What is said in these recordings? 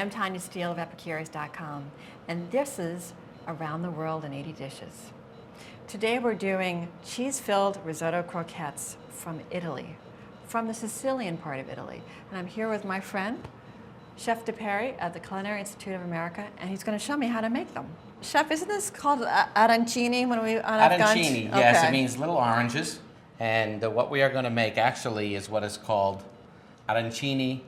I'm Tanya Steele of Epicurious.com, and this is Around the World in 80 Dishes. Today we're doing cheese-filled risotto croquettes from Italy, from the Sicilian part of Italy. And I'm here with my friend, Chef DePerry at the Culinary Institute of America, and he's going to show me how to make them. Chef, isn't this called arancini when we on Arancini, yes, okay. It means little oranges. And what we are going to make actually is what is called arancini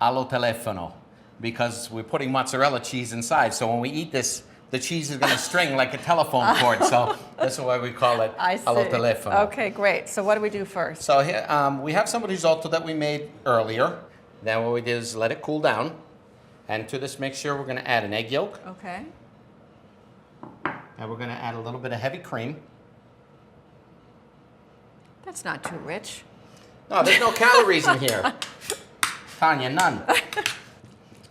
allo telefono, because we're putting mozzarella cheese inside. So when we eat this, the cheese is going to string like a telephone cord. So that's why we call it allo telefono. Okay, great. So what do we do first? So here, we have some risotto that we made earlier. Then what we did is let it cool down. And to this mixture, we're going to add an egg yolk. Okay. And we're going to add a little bit of heavy cream. That's not too rich. No, there's no calories in here. Tanya, none.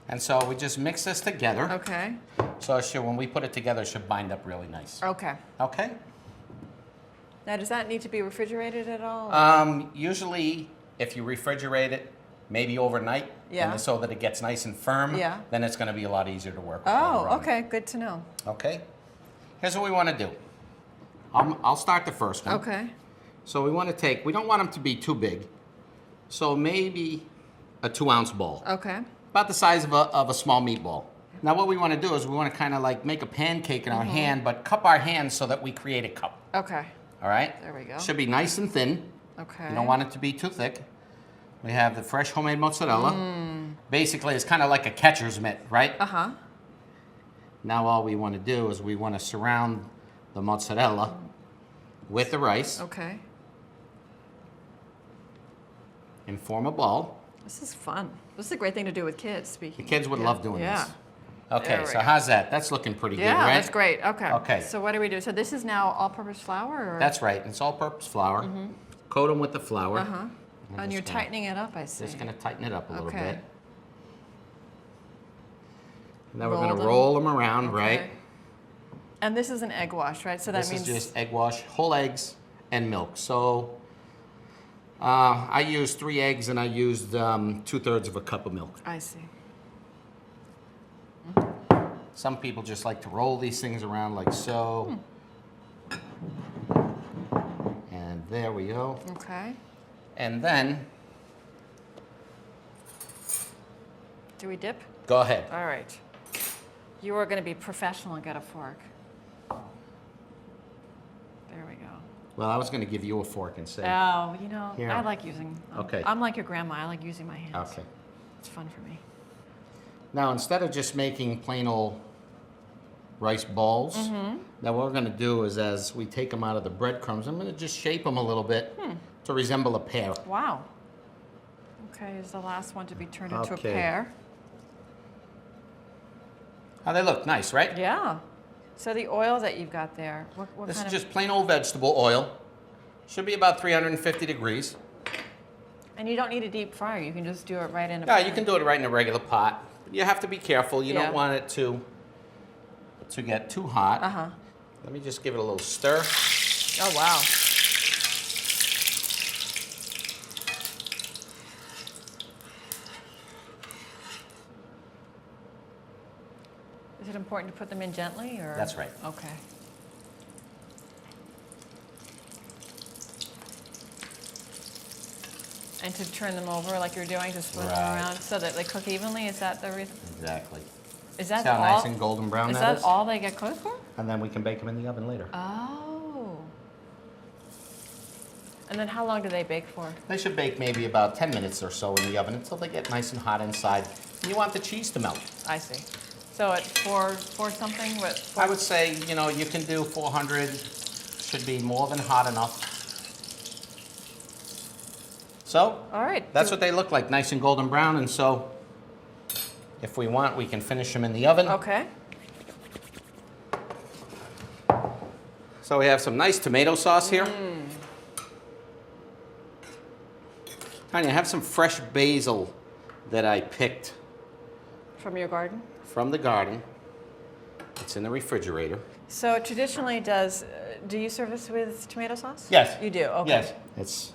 And so we just mix this together. Okay. So when we put it together, it should bind up really nice. Okay. Okay? Now, does that need to be refrigerated at all? Usually, if you refrigerate it, maybe overnight, and so that it gets nice and firm, then it's going to be a lot easier to work with. Oh, okay. Good to know. Okay. Here's what we want to do. I'll start the first one. Okay. So we want to take, we don't want them to be too big. So maybe a 2-ounce ball. Okay. About the size of a small meatball. Now what we want to do is we want to kind of like make a pancake in our hand, but cup our hands so that we create a cup. Okay. All right? There we go. Should be nice and thin. Okay. You don't want it to be too thick. We have the fresh homemade mozzarella. Basically, it's kind of like a catcher's mitt, right? Uh-huh. Now all we want to do is we want to surround the mozzarella with the rice. Okay. And form a ball. This is fun. This is a great thing to do with kids, speaking. The kids would love doing this. Okay, so go. How's that? That's looking pretty good, right? Yeah, that's great. Okay. Okay. So what do we do? So this is now all-purpose flour? Or? That's right. It's all-purpose flour. Coat them with the flour. Uh-huh. And you're tightening it up, I see. Just going to tighten it up a little bit. And then Roll we're going to roll them around, right? And this is an egg wash, right? So that means... This is just egg wash, whole eggs, and milk. So I used 3 eggs and I used 2/3 of a cup of milk. I see. Some people just like to roll these things around like so. And there we go. Okay. And then... Do we dip? Go ahead. All right. You are going to be professional and get a fork. There we go. Well, I was going to give you a fork and say... Oh, you know, Here. I like using... Okay. I'm like your grandma. I like using my hands. Okay. It's fun for me. Now, instead of just making plain old rice balls, now what we're going to do is as we take them out of the breadcrumbs, I'm going to just shape them a little bit to resemble a pear. Wow. Okay, is the last one to be turned into a pear. Oh, they look nice, right? Yeah. So the oil that you've got there, what this kind is just plain old vegetable oil. Should be about 350 degrees. And you don't need a deep fryer. You can just do it right in a Yeah, pan. you can do it right in a regular pot. You have to be careful. You don't want it to get too hot. Uh-huh. Let me just give it a little stir. Oh, wow. Is it important to put them in gently, or? That's right. Okay. And to turn them over like you're doing, to split them around so that they cook evenly? Is that the reason? Exactly. Is that See how all? nice and golden brown that is? Is that all they get cooked for? And then we can bake them in the oven later. Oh. And then how long do they bake for? They should bake maybe about 10 minutes or so in the oven until they get nice and hot inside. And you want the cheese to melt. I see. So at four something? What? I would say, you know, you can do 400. Should be more than hot enough. So, all right. That's what they look like, nice and golden brown. And so, if we want, we can finish them in the oven. Okay. So we have some nice tomato sauce here. Tanya, I have some fresh basil that I picked. From your garden? From the garden. It's in the refrigerator. So traditionally, do you serve this with tomato sauce? Yes. You do? Okay. Yes. It's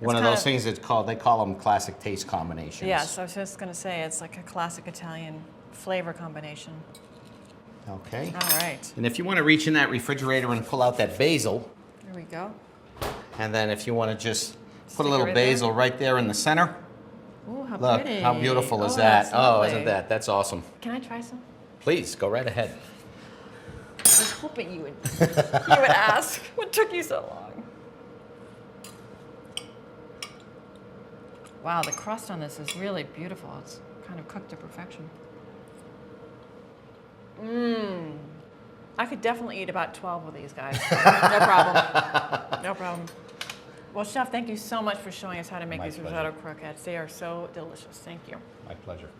one of those things that's called, they call them classic taste combinations. Yes, I was just going to say, it's like a classic Italian flavor combination. Okay. All right. And if you want to reach in that refrigerator and pull out that basil, There we go. and then if you want to just put Stick a it little right there? basil right there in the center. Ooh, how Look, pretty. how beautiful is Oh, that? that's Oh, lovely. isn't that's awesome. Can I try some? Please, go right ahead. I was hoping you would ask. What took you so long? Wow, the crust on this is really beautiful. It's kind of cooked to perfection. Mmm. I could definitely eat about 12 of these guys. No problem. No problem. Well, Chef, thank you so much for showing us how to make My these pleasure. risotto croquettes. They are so delicious. Thank you. My pleasure.